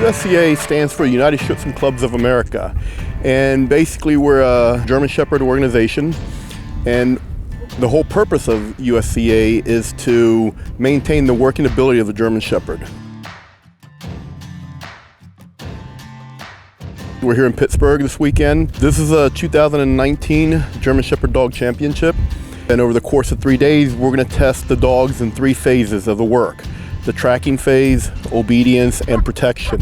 USCA stands for United Schutzhund Clubs of America, and basically we're a German Shepherd organization, and the whole purpose of USCA is to maintain the working ability of the German Shepherd. We're here in Pittsburgh this weekend. This is a 2019 German Shepherd Dog Championship, and over the course of 3 days we're going to test the dogs in 3 phases of the work: the tracking phase, obedience, and protection.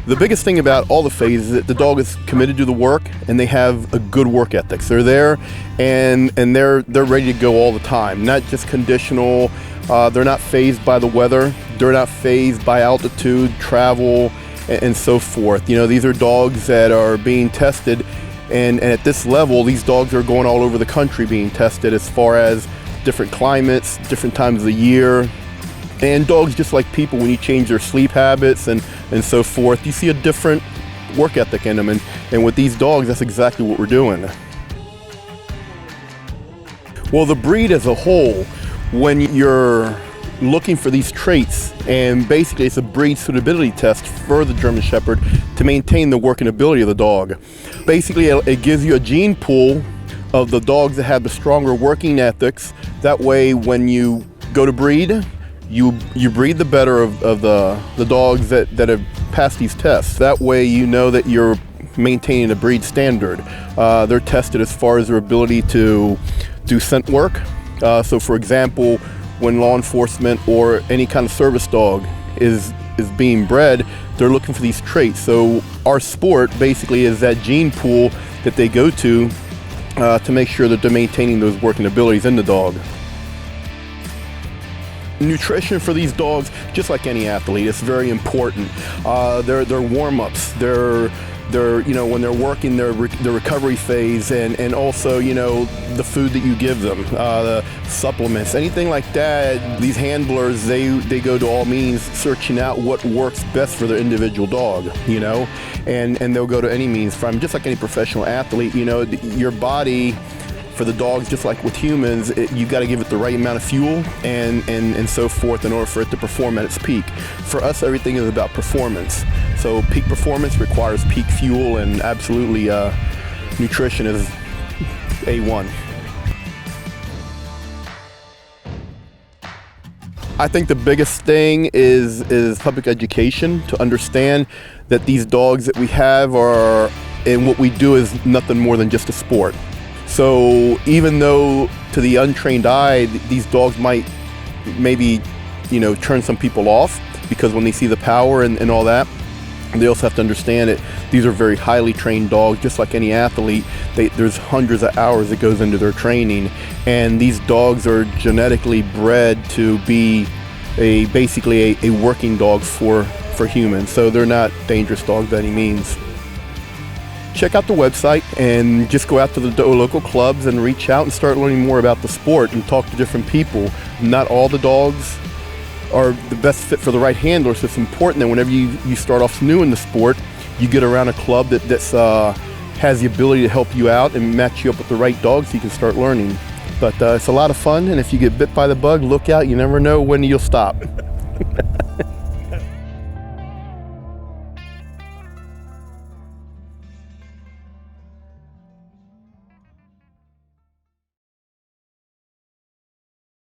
The biggest thing about all the phases is that the dog is committed to the work and they have a good work ethic. They're there and they're ready to go all the time, not just conditional. They're not fazed by the weather. They're not fazed by altitude, travel, and so forth. You know, these are dogs that are being tested, and at this level, these dogs are going all over the country being tested as far as different climates, different times of the year. And dogs, just like people, when you change their sleep habits and so forth, you see a different work ethic in them. And with these dogs, that's exactly what we're doing. Well, the breed as a whole, when you're looking for these traits, and basically it's a breed suitability test for the German Shepherd to maintain the working ability of the dog. Basically, it gives you a gene pool of the dogs that have the stronger working ethics. That way, when you go to breed, you breed the better of the dogs that have passed these tests. That way you know that you're maintaining a breed standard. They're tested as far as their ability to do scent work. So for example, when law enforcement or any kind of service dog is being bred, they're looking for these traits. So our sport basically is that gene pool that they go to make sure that they're maintaining those working abilities in the dog. Nutrition for these dogs, just like any athlete, is very important. Their warm-ups, their you know, when they're working their recovery phase, and also, you know, the food that you give them, the supplements, anything like that. These handlers, they go to all means searching out what works best for their individual dog, you know, and they'll go to any means from, just like any professional athlete, you know, your body. For the dogs, just like with humans, you got to give it the right amount of fuel and so forth in order for it to perform at its peak. For us, everything is about performance. So peak performance requires peak fuel, and absolutely nutrition is A1. I think the biggest thing is public education, to understand that these dogs that we have are, and what we do is nothing more than just a sport. So even though to the untrained eye, these dogs might maybe, you know, turn some people off, because when they see the power and all that, they also have to understand that these are very highly trained dogs. Just like any athlete, there's hundreds of hours that goes into their training, and these dogs are genetically bred to be basically a working dog for humans. So they're not dangerous dogs by any means. Check out the website and just go out to the local clubs and reach out and start learning more about the sport and talk to different people. Not all the dogs are the best fit for the right handler, so it's important that whenever you start off new in the sport, you get around a club that has the ability to help you out and match you up with the right dogs so you can start learning. But it's a lot of fun, and if you get bit by the bug, look out. You never know when you'll stop.